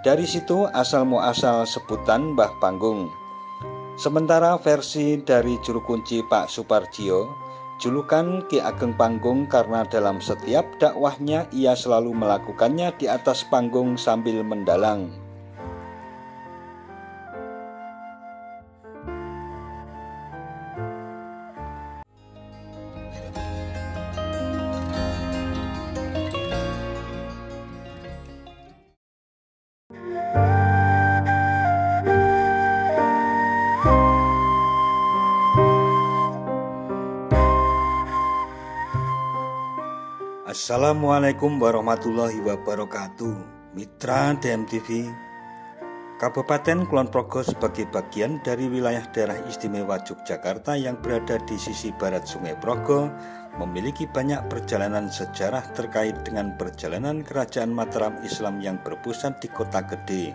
Dari situ asal muasal sebutan Mbah Panggung. Sementara versi dari juru kunci Pak Supardjo, julukan Ki Ageng Panggung karena dalam setiap dakwahnya ia selalu melakukannya di atas panggung sambil mendalang. Assalamualaikum warahmatullahi wabarakatuh. Mitra DMTV, Kabupaten Kulon Progo sebagai bagian dari wilayah daerah istimewa Yogyakarta yang berada di sisi barat Sungai Progo memiliki banyak perjalanan sejarah terkait dengan perjalanan kerajaan Mataram Islam yang berpusat di Kota Gede.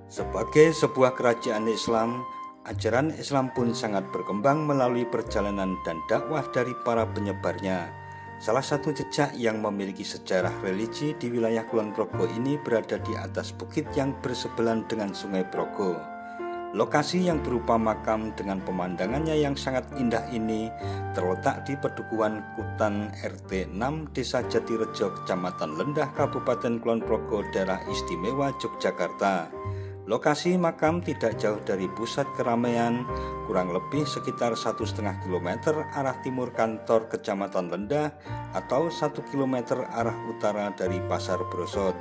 Sebagai sebuah kerajaan Islam, ajaran Islam pun sangat berkembang melalui perjalanan dan dakwah dari para penyebarnya. Salah satu jejak yang memiliki sejarah religi di wilayah Kulon Progo ini berada di atas bukit yang bersebelahan dengan Sungai Progo. Lokasi yang berupa makam dengan pemandangannya yang sangat indah ini terletak di Pedukuhan Kutan RT 6 Desa Jatirejo, Kecamatan Lendah, Kabupaten Kulon Progo, Daerah Istimewa Yogyakarta. Lokasi makam tidak jauh dari pusat keramaian, kurang lebih sekitar 1,5 km arah timur kantor Kecamatan Lendah atau 1 km arah utara dari Pasar Brosot.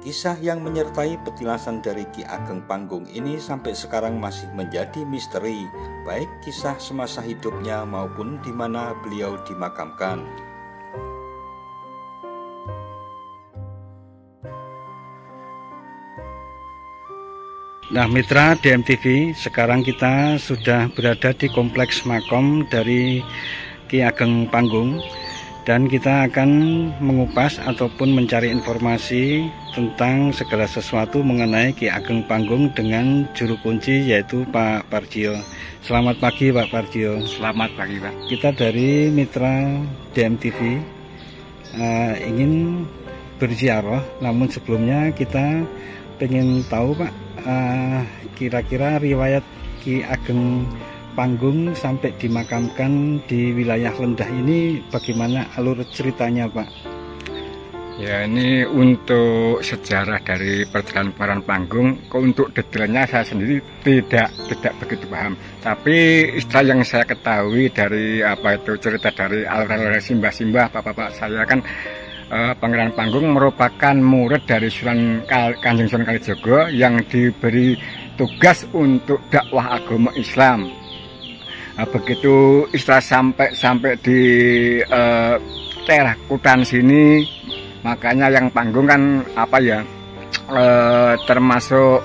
Kisah yang menyertai petilasan dari Ki Ageng Panggung ini sampai sekarang masih menjadi misteri, baik kisah semasa hidupnya maupun di mana beliau dimakamkan. Nah mitra DMTV, sekarang kita sudah berada di kompleks makam dari Ki Ageng Panggung dan kita akan mengupas ataupun mencari informasi tentang segala sesuatu mengenai Ki Ageng Panggung dengan juru kunci yaitu Pak Pardjo. Selamat pagi Pak Pardjo. Selamat pagi Pak. Kita dari mitra DMTV ingin berziarah, namun sebelumnya kita pengen tahu Pak, kira-kira riwayat Ki Ageng Panggung sampai dimakamkan di wilayah Lendah ini bagaimana alur ceritanya Pak? Ya, ini untuk sejarah dari perjalanan Panggung, untuk detailnya saya sendiri tidak begitu paham. Tapi istilah yang saya ketahui dari cerita dari alur-alur simbah-simbah bapak-bapak saya kan, Pangeran Panggung merupakan murid dari Kanjeng Sunan Kalijaga yang diberi tugas untuk dakwah agama Islam. Begitu istilah sampai di daerah Kutan sini, makanya yang Panggung kan termasuk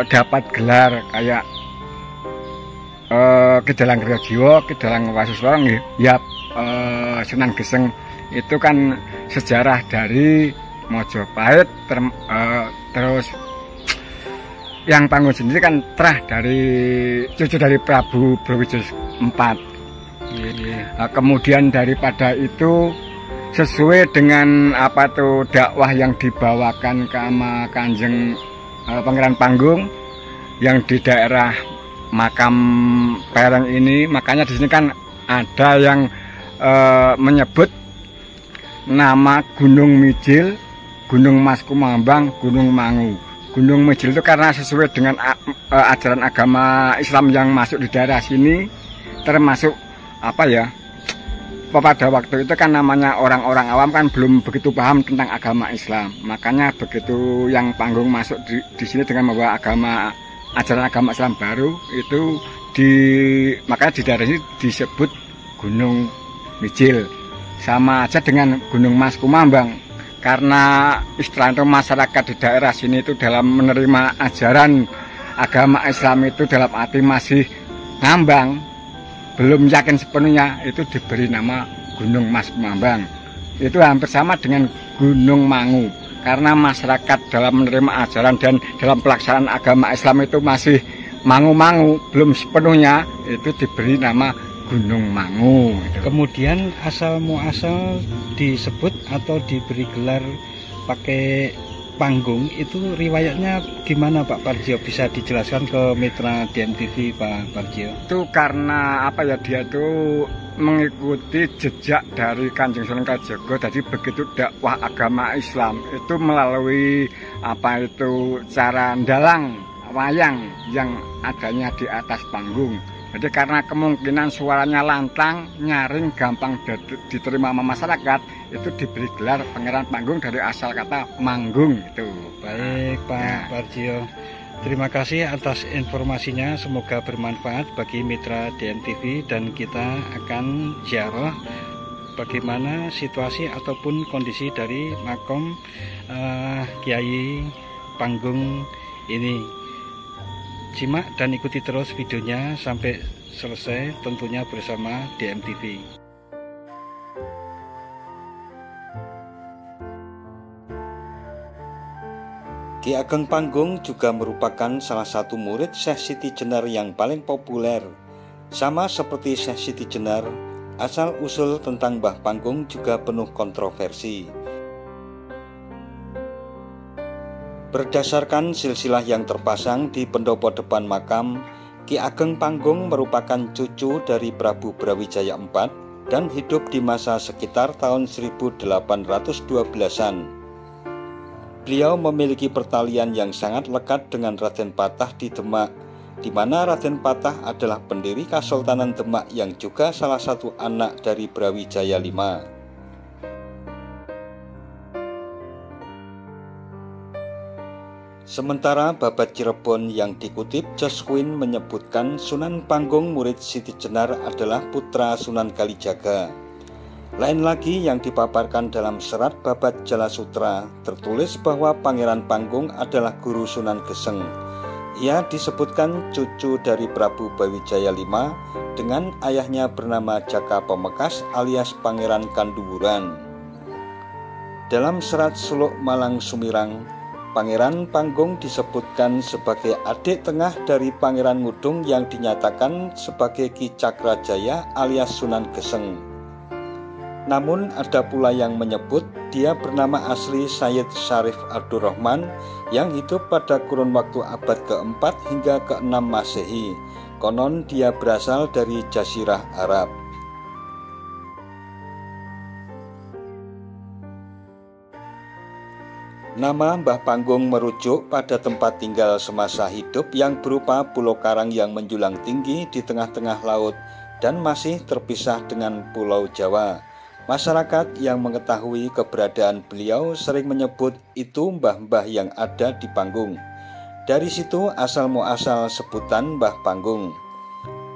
dapat gelar kayak Kidalang Kriyajiwa, Kidalang Wasuswara, ya Sunan Geseng. Itu kan sejarah dari Mojopahit, terus yang Panggung sendiri kan terah dari cucu dari Prabu Brawijaya IV. Kemudian daripada itu sesuai dengan dakwah yang dibawakan ke Kanjeng Pangeran Panggung yang di daerah makam Pereng ini, makanya di sini kan ada yang menyebut nama Gunung Mijil, Gunung Mas Kumambang, Gunung Mangu. Gunung Mijil itu karena sesuai dengan ajaran agama Islam yang masuk di daerah sini, termasuk pada waktu itu kan namanya orang-orang awam kan belum begitu paham tentang agama Islam. Makanya begitu yang Panggung masuk di sini dengan membawa ajaran agama Islam baru, itu makanya di daerah ini disebut Gunung Mijil. Sama aja dengan Gunung Mas Kumambang, karena istilah itu masyarakat di daerah sini itu dalam menerima ajaran agama Islam itu dalam arti masih ngambang, belum yakin sepenuhnya, itu diberi nama Gunung Mas Kumambang. Itu hampir sama dengan Gunung Mangu, karena masyarakat dalam menerima ajaran dan dalam pelaksanaan agama Islam itu masih mangu-mangu, belum sepenuhnya, itu diberi nama Gunung Mangu gitu. Kemudian asal muasal disebut atau diberi gelar pakai panggung itu riwayatnya gimana Pak Parjo? Bisa dijelaskan ke mitra DMTV Pak Parjo? Itu karena apa ya, dia itu mengikuti jejak dari Kanjeng Sunan Kalijaga. Jadi begitu dakwah agama Islam itu melalui apa itu cara ndalang wayang yang adanya di atas panggung. Jadi karena kemungkinan suaranya lantang, nyaring, gampang diterima sama masyarakat, itu diberi gelar Pangeran Panggung dari asal kata manggung itu. Baik Pak Parjo, terima kasih atas informasinya. Semoga bermanfaat bagi mitra DMTV dan kita akan ziarah bagaimana situasi ataupun kondisi dari makom Kiai Panggung ini. Simak dan ikuti terus videonya sampai selesai, tentunya bersama DMTV. Ki Ageng Panggung juga merupakan salah satu murid Syekh Siti Jenar yang paling populer. Sama seperti Syekh Siti Jenar, asal-usul tentang Mbah Panggung juga penuh kontroversi. Berdasarkan silsilah yang terpasang di pendopo depan makam, Ki Ageng Panggung merupakan cucu dari Prabu Brawijaya IV dan hidup di masa sekitar tahun 1812-an. Beliau memiliki pertalian yang sangat lekat dengan Raden Patah di Demak, di mana Raden Patah adalah pendiri Kesultanan Demak yang juga salah satu anak dari Brawijaya V. Sementara Babat Cirebon yang dikutip Josh Quinn menyebutkan Sunan Panggung murid Siti Jenar adalah putra Sunan Kalijaga. Lain lagi yang dipaparkan dalam serat Babat Jala Sutra tertulis bahwa Pangeran Panggung adalah guru Sunan Geseng. Ia disebutkan cucu dari Prabu Brawijaya V dengan ayahnya bernama Jaka Pemekas alias Pangeran Kanduwuran. Dalam serat Suluk Malang Sumirang, Pangeran Panggung disebutkan sebagai adik tengah dari Pangeran Ngudung yang dinyatakan sebagai Ki Cakrajaya alias Sunan Geseng. Namun ada pula yang menyebut dia bernama asli Sayyid Syarif Abdurrahman yang hidup pada kurun waktu abad ke-4 hingga ke-6 Masehi. Konon dia berasal dari Jazirah Arab. Nama Mbah Panggung merujuk pada tempat tinggal semasa hidup yang berupa pulau karang yang menjulang tinggi di tengah-tengah laut dan masih terpisah dengan Pulau Jawa. Masyarakat yang mengetahui keberadaan beliau sering menyebut itu mbah-mbah yang ada di Panggung. Dari situ asal-muasal sebutan Mbah Panggung.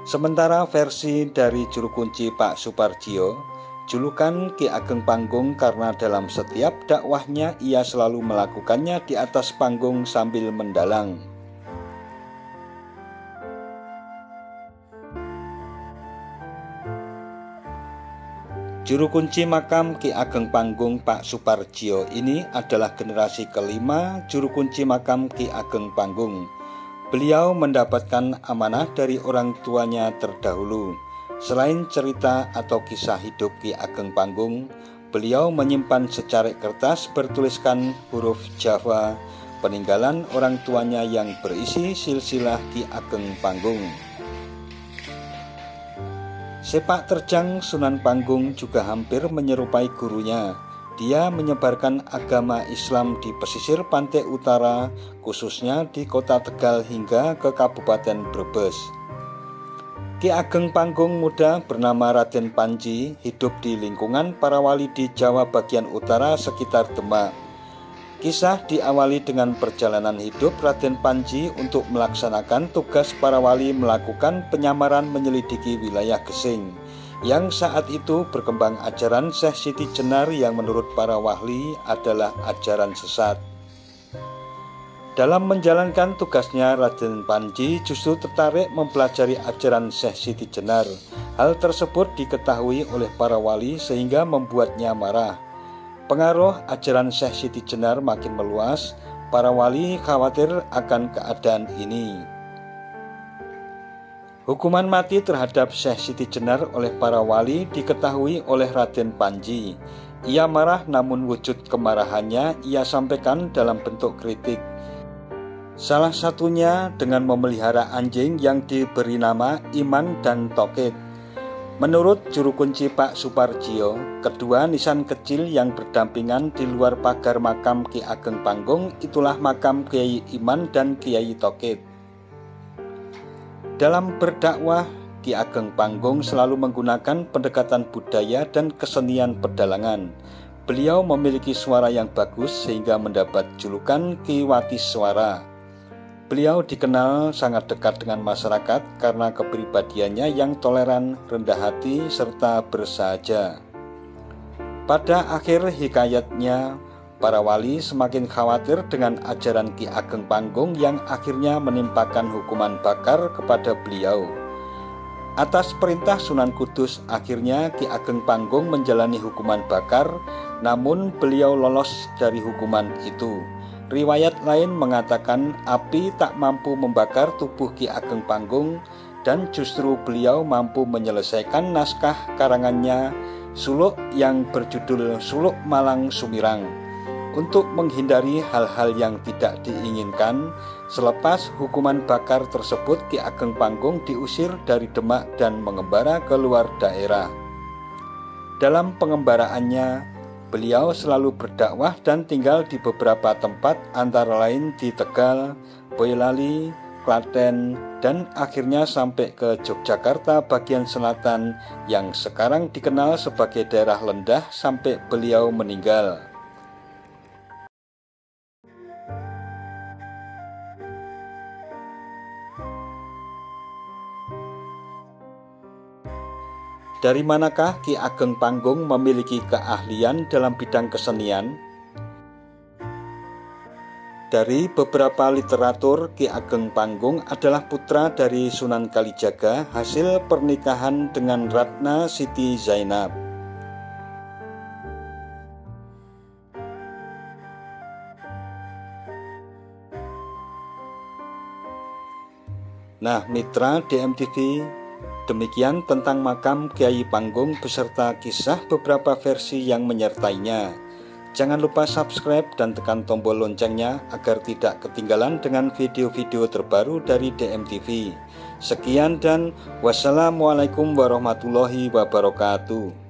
Sementara versi dari juru kunci Pak Suparjio, julukan Ki Ageng Panggung karena dalam setiap dakwahnya ia selalu melakukannya di atas panggung sambil mendalang. Juru kunci makam Ki Ageng Panggung Pak Suparjio ini adalah generasi kelima juru kunci makam Ki Ageng Panggung. Beliau mendapatkan amanah dari orang tuanya terdahulu. Selain cerita atau kisah hidup Ki Ageng Panggung, beliau menyimpan secarik kertas bertuliskan huruf Jawa peninggalan orang tuanya yang berisi silsilah Ki Ageng Panggung. Sepak terjang Sunan Panggung juga hampir menyerupai gurunya. Dia menyebarkan agama Islam di pesisir pantai utara, khususnya di kota Tegal hingga ke Kabupaten Brebes. Ki Ageng Panggung muda bernama Raden Panji hidup di lingkungan para wali di Jawa bagian utara sekitar Demak. Kisah diawali dengan perjalanan hidup Raden Panji untuk melaksanakan tugas para wali melakukan penyamaran menyelidiki wilayah Gesing, yang saat itu berkembang ajaran Syekh Siti Jenar yang menurut para wali adalah ajaran sesat. Dalam menjalankan tugasnya, Raden Panji justru tertarik mempelajari ajaran Syekh Siti Jenar. Hal tersebut diketahui oleh para wali sehingga membuatnya marah. Pengaruh ajaran Syekh Siti Jenar makin meluas, para wali khawatir akan keadaan ini. Hukuman mati terhadap Syekh Siti Jenar oleh para wali diketahui oleh Raden Panji. Ia marah, namun wujud kemarahannya ia sampaikan dalam bentuk kritik. Salah satunya dengan memelihara anjing yang diberi nama Iman dan Tokit. Menurut juru kunci Pak Suparjio, kedua nisan kecil yang berdampingan di luar pagar makam Ki Ageng Panggung itulah makam Kiai Iman dan Kiai Tokit. Dalam berdakwah, Ki Ageng Panggung selalu menggunakan pendekatan budaya dan kesenian pedalangan. Beliau memiliki suara yang bagus sehingga mendapat julukan Ki Watis Suara. Beliau dikenal sangat dekat dengan masyarakat karena kepribadiannya yang toleran, rendah hati, serta bersahaja. Pada akhir hikayatnya, para wali semakin khawatir dengan ajaran Ki Ageng Panggung yang akhirnya menimpakan hukuman bakar kepada beliau. Atas perintah Sunan Kudus, akhirnya Ki Ageng Panggung menjalani hukuman bakar, namun beliau lolos dari hukuman itu. Riwayat lain mengatakan api tak mampu membakar tubuh Ki Ageng Panggung dan justru beliau mampu menyelesaikan naskah karangannya suluk yang berjudul Suluk Malang Sumirang. Untuk menghindari hal-hal yang tidak diinginkan, selepas hukuman bakar tersebut Ki Ageng Panggung diusir dari Demak dan mengembara ke luar daerah. Dalam pengembaraannya, beliau selalu berdakwah dan tinggal di beberapa tempat antara lain di Tegal, Boyolali, Klaten, dan akhirnya sampai ke Yogyakarta bagian selatan yang sekarang dikenal sebagai daerah Lendah sampai beliau meninggal. Dari manakah Ki Ageng Panggung memiliki keahlian dalam bidang kesenian? Dari beberapa literatur, Ki Ageng Panggung adalah putra dari Sunan Kalijaga hasil pernikahan dengan Ratna Siti Zainab. Nah, mitra DMTV, demikian tentang makam Kiai Panggung beserta kisah beberapa versi yang menyertainya. Jangan lupa subscribe dan tekan tombol loncengnya agar tidak ketinggalan dengan video-video terbaru dari DMTV. Sekian dan wassalamualaikum warahmatullahi wabarakatuh.